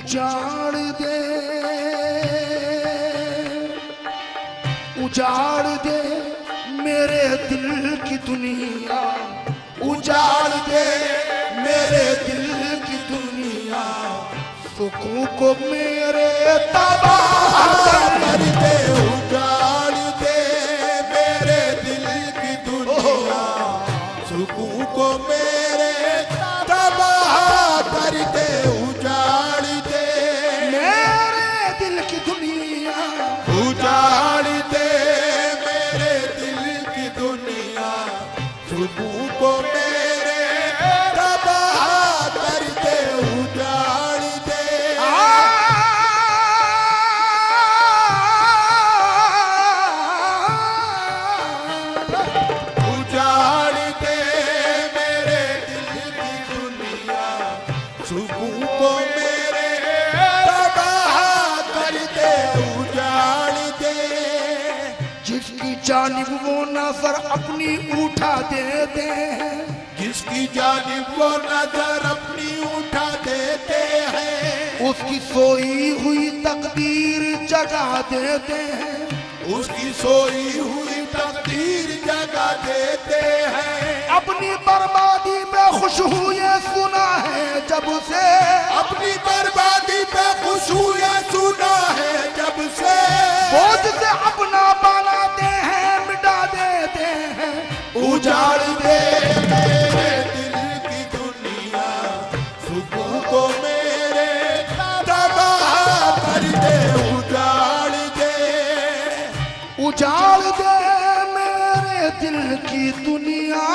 उजाड़ दे, उजाड़ दे मेरे दिल की दुनिया, उजाड़ दे मेरे दिल की दुनिया, सुकून को मेरे तबाह कर दे। उजाड़ दे मेरे दिल की दुनिया, सुकून को मेरे तबाह कर दे। उजाड़ दे मेरे दिल की दुनिया, उजाड़ दे मेरे दिल की दुनिया, सुकून को मेरे तबाह कर दे। उजाड़ दे उजाड़ दे मेरे दिल की दुनिया, सुकून को मेरे तबाह कर दे। उजाड़ दे जिसकी जानिब वो नजर अपनी उठा देते हैं, जिसकी जानिब वो नजर अपनी उठा देते हैं, उसकी सोई हुई तकदीर जगा देते हैं, उसकी सोई हुई तकदीर जगा देते हैं। अपनी बर्बादी पे खुश हुए सुना है जब से, अपनी बर्बादी पे खुश हुए सुना है जब से, बोझ से अपना बनाते हैं मिटा देते हैं। उजाड़ दे मेरे दिल की दुनिया, सुकून को मेरे तबाह कर दे। उजाड़ दे उजाड़ दे मेरे दिल की दुनिया,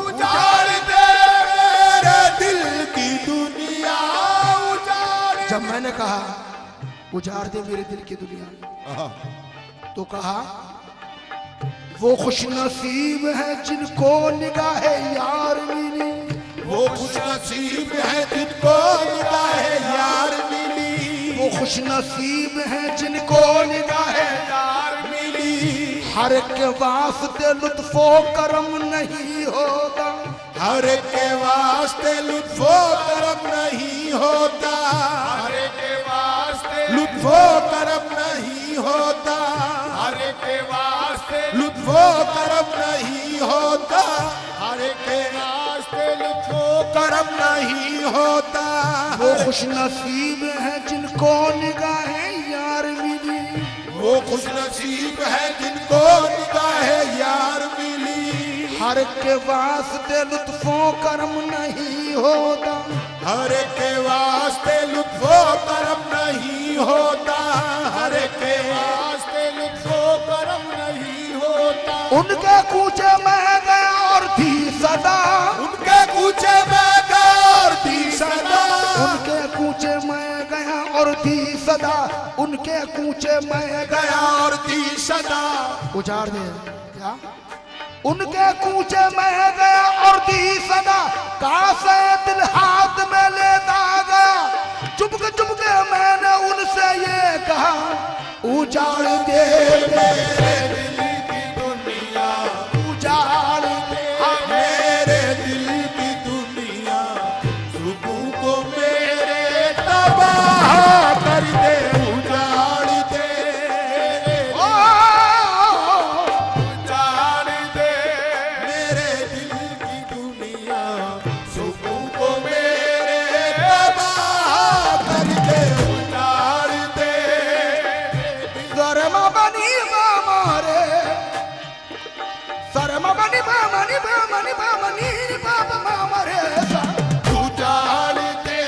उजाड़ दे मेरे दिल की दुनिया। उजाड़ जब मैंने कहा उजाड़ दे मेरे दिल की दुनिया, तो कहा वो खुश नसीब है जिनको निगाहे यार मिली, वो खुश नसीब है जिनको निगाहे यार मिली, वो खुश नसीब है जिनको निगाहे यार मिली। हर के वास्ते लुत्फो करम नहीं होता, हर के वास्ते लुत्फो करम नहीं होता, हर के वास्ते लुत्फो करम नहीं होता, हर के वास्ते लुत्फो करम नहीं होता, हर के वास्ते लुत्फो करम नहीं होता। वो खुश नसीब है जिनको निगाहे यार मिली, वो खुश नसीब है जिनको निगाहे यार मिली, हर के वास्ते लुत्फो करम नहीं होता, हर के वास्ते लुत्फो करम नहीं होता, हर के वास्ते लुत्फो करम नहीं होता। उनके कूचे में गया और थी सदा, उनके कूचे में गया और थी सदा, उनके कूचे में गया और थी सदा, उनके कूचे में गया और थी सदा। उजाड़ दे क्या उनके कूचे में गया और थी सदा, कासे दिल हाथ में लेता गया, चुपके मैंने उनसे ये कहा उजाड़ दे मेरे दिल की दुनिया, उजाड़ दे मेरे दिल की दुनिया, सुकून को मेरे तबाह कर दे। उजाड़ दे उजाड़ दे मेरे दिल की दुनिया, सुकून को मेरे तबाह कर दे। उजाड़ दे शर्मा बनी मारे, शर्मा बनी मामनी मामनी मामनी बाबा मारे, उजाड़ दे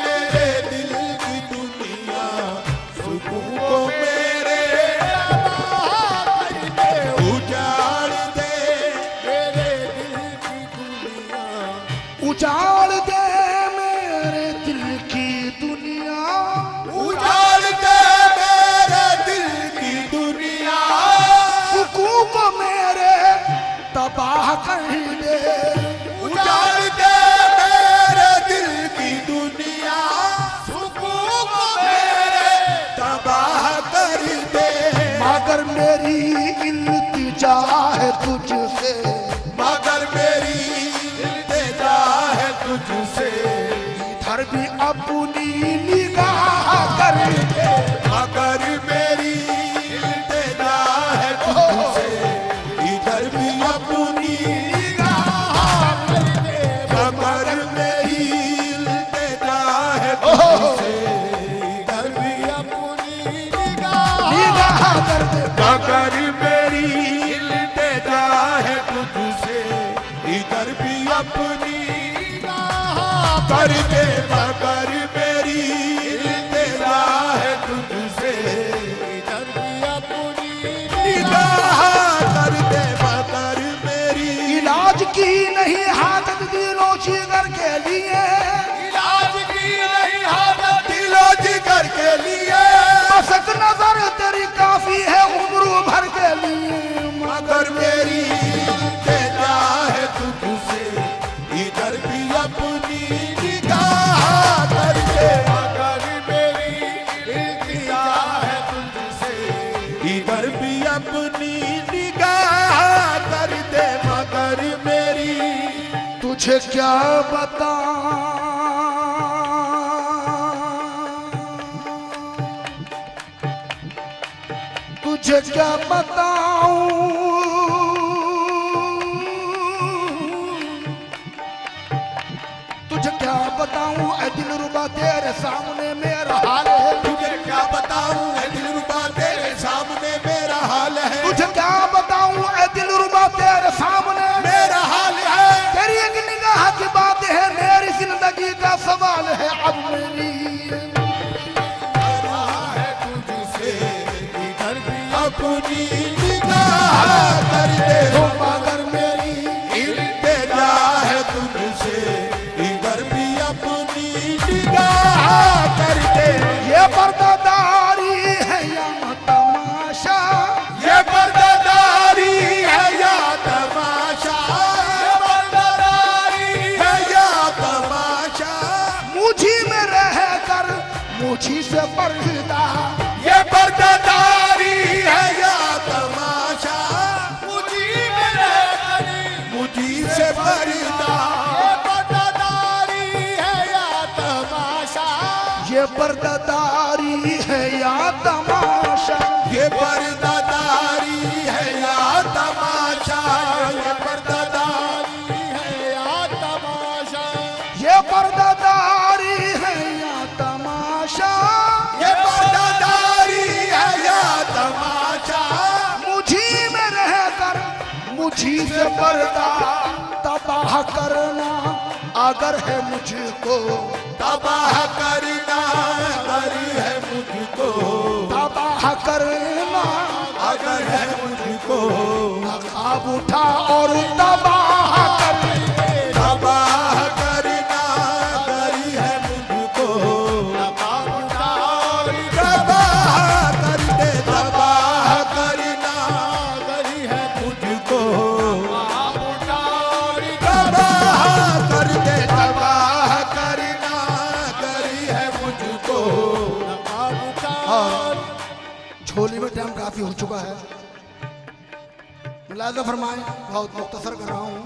मेरे दिल की दुनिया, सुकून को मेरे तबाह कर दे। उजाड़ दे मेरे दिल की दुनिया, उजाड़ दे मेरे दिल की दुनिया, उजाड़ दे मेरे दिल की दुनिया, सुकून को मेरे तबाह कर दे। उजाड़ दे मेरे दिल की दुनिया, सुकून को मेरे तबाह कर दे। मगर मेरी इल्तिजा है तुझसे, मगर मेरी इल्तिजा है तुझसे, इधर भी अपनी निगाह करके मगर मेरी इल्तिजा है तुझसे, इधर भी अपनी निगाह करके, मगर मेरी इल्तिजा है तुझसे, इधर भी अपनी निगाह करके, मगर मेरी इल्तिजा है तुझसे, इधर भी अपनी निगाह करके, मगर मेरी इल्तिजा है तुझसे, इधर भी अपनी निगाह करके, मगर मेरी इलाज की नहीं हालत दिलो जिगर के लिए, इलाज की नहीं हालत दिलो जिगर के लिए, मसक नजर तेरी काफी है उम्र भर के लिए, मगर मेरी इल्तिजा है तुझसे, इधर भी अपनी निगाह करके, मगर मेरी इल्तिजा है तुझसे, इधर भी अपनी निगाह कर दे, मगर मेरी तुझे क्या बता तुझे क्या बताऊं, तुझे क्या बताऊं ऐ दिलरुबा तेरे सामने मेरा हाल है, तुझे क्या बताऊं ऐ दिलरुबा तेरे सामने मेरा हाल है, तुझे क्या बताऊं ऐ दिलरुबा तेरे सामने मेरा हाल है, तेरी एक निगाह की बात है, मेरी जिंदगी का सवाल है, अब मेरी है तुझसे, इधर भी अपनी निगाह कर दे, मगर मेरी इल्तिजा है तुझसे, इधर भी अपनी निगाह कर दे, ये पर्दादारी है या तमाशा, ये पर्दादारी है या तमाशा, ये पर्दादारी है या तमाशा, मुझी में रह कर मुझी से पर्दा, ये पर्दादारी है या तमाशा, मुझी में रहकर मुझी से पर्दा, ये पर्दादारी है या तमाशा, ये पर्दादारी है या तमाशा, ये पर्दादारी है या तमाशा, ये पर्दादारी है या तमाशा, ये पर्दादारी है या तमाशा, ये पर्दादारी है या तमाशा, मुझी में रह कर मुझी से पर्दा तबाह करना अगर है मुझको, तबाह करना अगर है मुझको, तबाह करना अगर है मुझको, अब उठा और तबाह कर, तबाह करना अगर है मुझको, तबाह कर दे, तबाह करना अगर है मुझको, तबाह कर दे, तबाह करना अगर है मुझको, झोली में टाइम काफी हो चुका है, मुलाज़ा फरमाएं, बहुत मुख्तसर कर रहा हूं।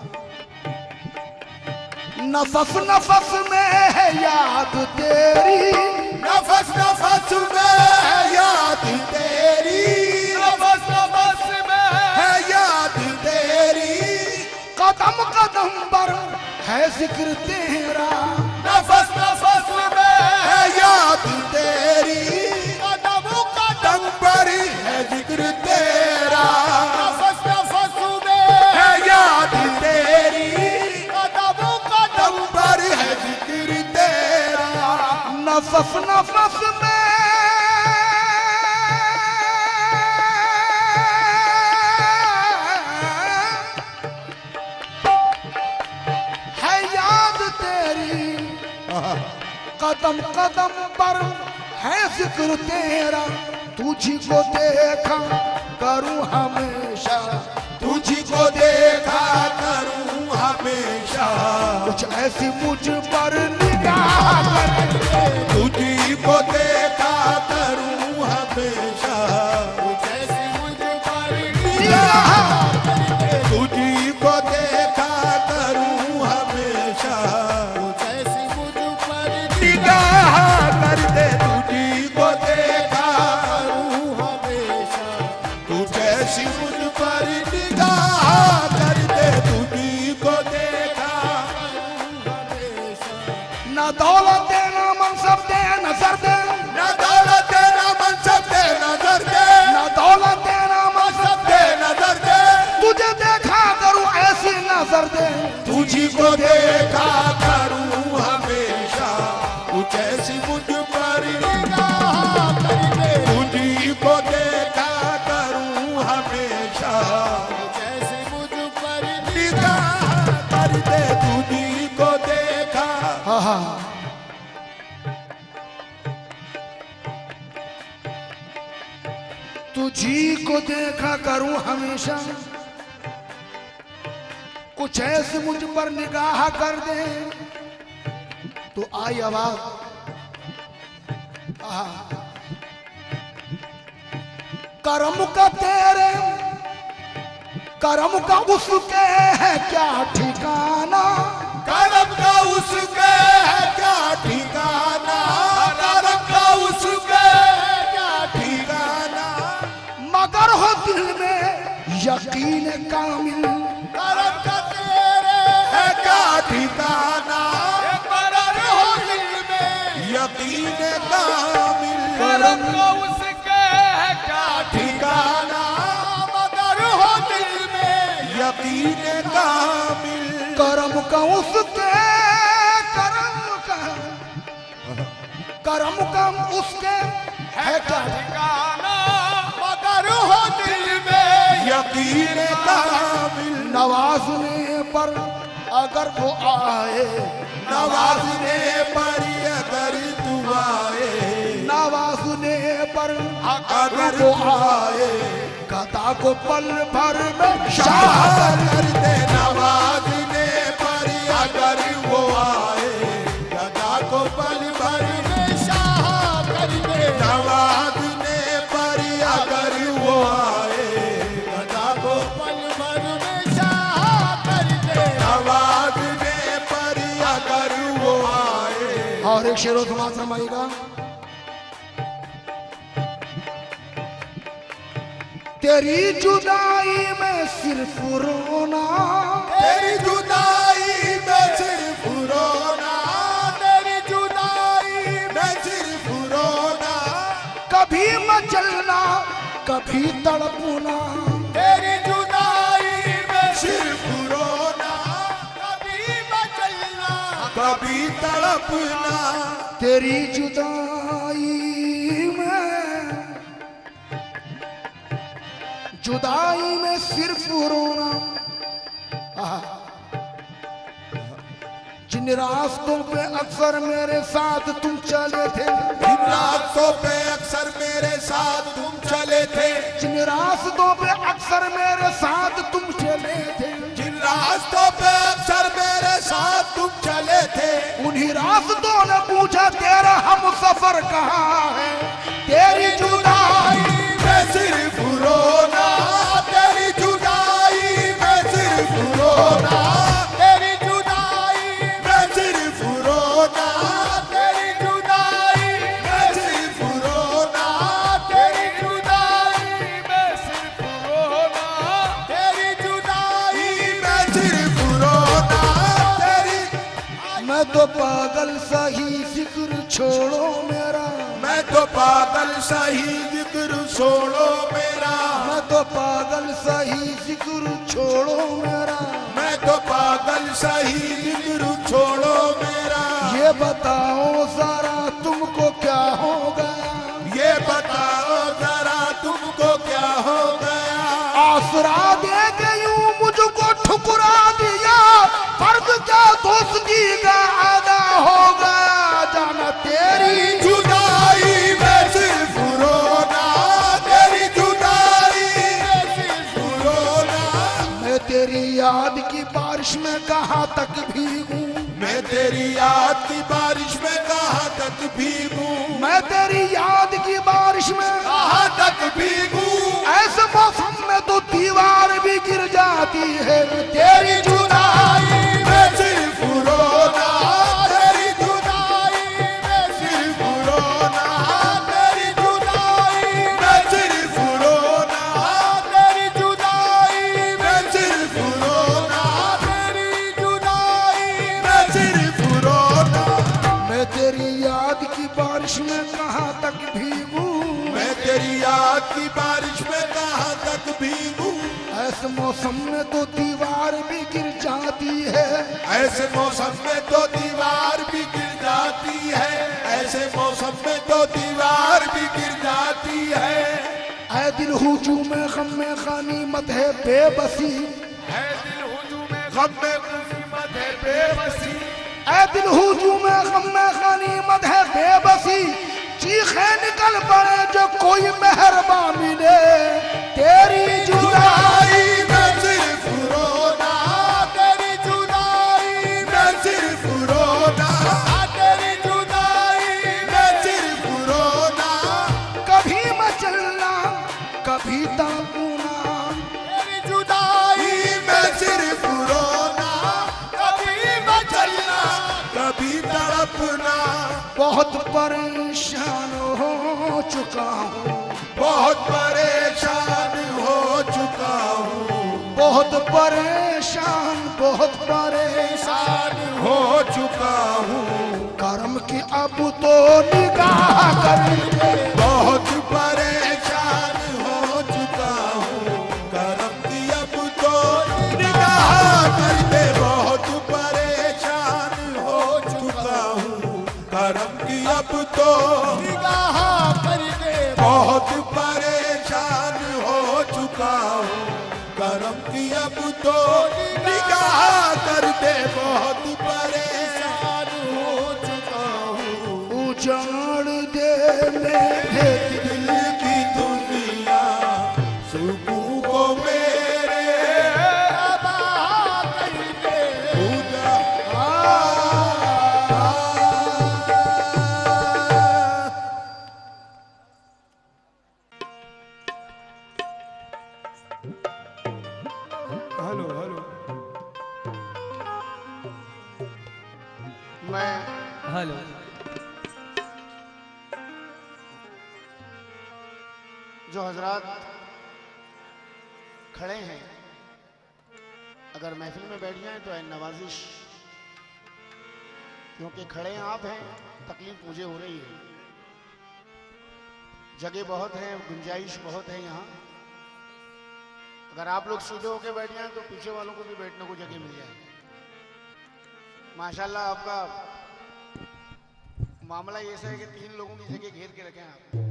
नफस नफस में है याद तेरी, नफस नफस में है याद तेरी, नफस नफस में है याद तेरी, कदम कदम पर है जिक्र तेरा, नफस नफस में है याद तेरी, कदम कदम पर है जिक्र तेरा, नफस नफस में है याद तेरी, कदम कदम पर है जिक्र तेरा, नफस नफस में है याद तेरी, कदम कदम पर है जिक्र तेरा, तुझी को देखा करूं हमेशा, तुझी को देखा करूं हमेशा, कुछ ऐसी मुझ पर निगाह कर, तुझी को देखा करूं हमेशा, कुछ ऐसी मुझ पर निगाह, तुझी को देखा करूं हमेशा, कुछ ऐसी मुझ पर निगाह दौलत दे ना मनसब दे नजर दे, न दौलत दे न मनसब दे नजर दे, ना दौलत दे ना मनसब दे नजर दे, तुझे देखा करूं ऐसी नजर दे, तुझी को देखा करूं हमेशा, कुछ ऐसी मुझ पर निगाह कर दे, तुझी को देखा करूं हमेशा, कुछ ऐसी मुझ पर निगाह कर दे, तुझी को देखा। हाँ हाँ तुझी को देखा करूं हमेशा, कुछ ऐसे मुझ पर निगाह कर दे। तो आई आवाज, करम का तेरे करम का उसके है क्या ठिकाना, करम का उसके है क्या ठिकाना, करम का उसके है क्या ठिकाना, मगर हो दिल में यकीन कामिल, करम का तेरे है क्या ठिकाना, करम हो दिल में यकीन कामिल, करम का उसके है क्या ठिकाना, मगर हो दिल में यकीन कामिल, करम का उसके करम का उसके है क्या ठिकाना, मगर हो दिल में यकीन कामिल, नवाजने पर अगर वो आए, नवाजने पर अगर तू आए, नवाजने पर अगर वो तू आए, गदा को पल भर में शाह कर दे, नवाजने पर अगर वो आए, गदा को पल भर में शाह कर दे, नवाजने पर अगर वो आए, गदा को पल भर में शाह कर दे, नवाजने पर अगर वो आए। और एक शेरों समाज फरमाइएगा, तेरी जुदाई में सिर्फ रोना, तेरी जुदाई में सिर्फ रोना, तेरी जुदाई में सिर्फ रोना, कभी मचलना कभी तड़पना, तेरी जुदाई में सिर्फ रोना, कभी मचलना कभी तड़पना, तेरी जुदाई सिर्फ रोना। जिन रास्तों पे अक्सर मेरे साथ तुम चले थे, जिन रास्तों पे अक्सर मेरे साथ तुम चले थे, जिन रास्तों पे अक्सर मेरे साथ तुम चले थे, जिन रास्तों पे अक्सर मेरे साथ तुम चले थे, उन्हीं रास्तों ने पूछा तेरा हम सफर कहाँ है। तेरी जुदाई में सिर्फ रोना, तेरी जुदाई में सिर्फ रोना, तेरी जुदाई में सिर्फ रोना, तेरी जुदाई में सिर्फ रोना, तेरी जुदाई में सिर्फ रोना, तेरी जुदाई में सिर्फ रोना, तेरी। मैं तो पागल सही जिक्र छोड़ो मेरा, मैं तो पागल सही जिक्र छोड़ो मेरा, मैं तो पागल सही जिक्र छोड़ो मेरा, मैं तो पागल सही जिक्र छोड़ो मेरा। ये बताओ जरा तुमको क्या हो गया, ये बताओ जरा तुमको क्या हो गया। आसरा दे के यूं मुझको ठुकरा दिया, फर्ज क्या दोस्ती का आदा हो गया। जाना तेरी जुदाई में सिर्फ रोना, तेरी जुदाई में सिर्फ रोना, मैं तेरी याद की बारिश में कहाँ तक भीगूं, मैं तेरी याद की बारिश में कहाँ तक भीगूं, मैं तेरी याद की बारिश में कहाँ तक भीगूं। ऐसे मौसम में तो दीवार भी गिर जाती है। तेरी जुदाई में सिर्फ रोना, तेरी जुदाई में सिर्फ रोना, तेरी जुदाई में सिर्फ रोना, तेरी जुदाई में सिर्फ रोना, तेरी जुदाई में सिर्फ रोना। मैं तेरी याद की बारिश में कहाँ तक भीगूं, मैं तेरी याद की बारिश में कहाँ तक भीगूं। ऐसे मौसम में तो दीवार भी गिर जाती है, ऐसे मौसम में तो दीवार भी गिर जाती है, ऐसे मौसम में तो दीवार भी गिर जाती है। ऐ दिल हुजूम में गम में गनीमत है बेबसी, है दिल हुजूम में गम में गनीमत है बेबसी, ऐ दिल हुजूम में गम में गनीमत है बेबसी। चीखे निकल पड़े जो कोई मेहरबा मिले, तेरी जुदाई मैं सिर्फ रोना, तेरी जुदाई मैं सिर्फ रोना, तेरी जुदाई मैं सिर्फ रोना। कभी मचलना कभी तड़पना, तेरी जुदाई मैं सिर्फ रोना, कभी मचलना कभी तड़पना। बहुत परेशान हो चुका हूँ, बहुत परेशान हो चुका हूँ, बहुत परेशान हो चुका हूँ। कर्म की अब तो निगाह कर ले, बहुत परेशान हो चुका हूँ, करम की अब तो निगाह कर दे। बहुत परेशान हो चुका हूँ, करम की अब तो निगाह कर दे। बहुत परेशान हो चुका हूँ, करम की अब तो निगाह कर दे। बहुत परेशान हो चुका हूँ, उजाड़ दे मेरे दिल की दुनिया सुकून को मेरे तबाह कर दे। हेलो हेलो मैं हेलो जो हजरात खड़े हैं, अगर महफिल में बैठ जाएं तो है नवाजिश, क्योंकि खड़े आप हैं, तकलीफ मुझे हो रही है। जगह बहुत है, गुंजाइश बहुत है यहाँ। अगर आप लोग सीधे होके बैठ जाएं तो पीछे वालों को भी बैठने को जगह मिल जाए। माशाल्लाह आपका मामला ऐसा है कि 3 लोगों की जगह घेर के रखें आप।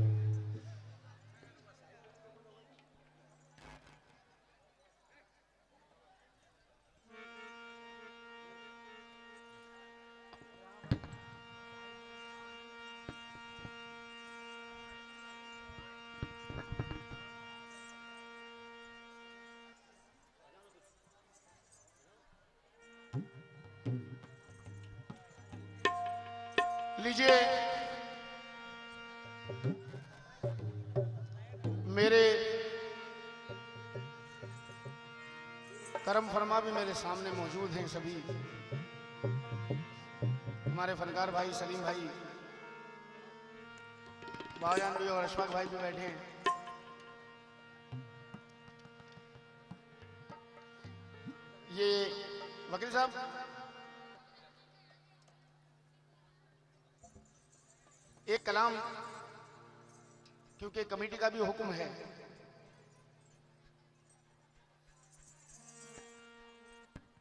लीजिए, मेरे करम फरमा भी मेरे सामने मौजूद हैं सभी। हमारे फनकार भाई सलीम भाई, भाईजान भी और अशफाक भाई भी बैठे हैं। ये वकील साहब, एक कलाम, क्योंकि कमेटी का भी हुक्म है,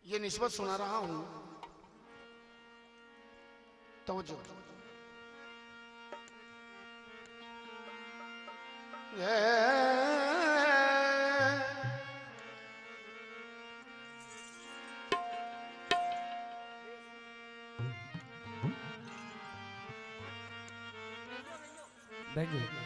ये निस्बत सुना रहा हूं, तवज्जो। बैठ जाओ।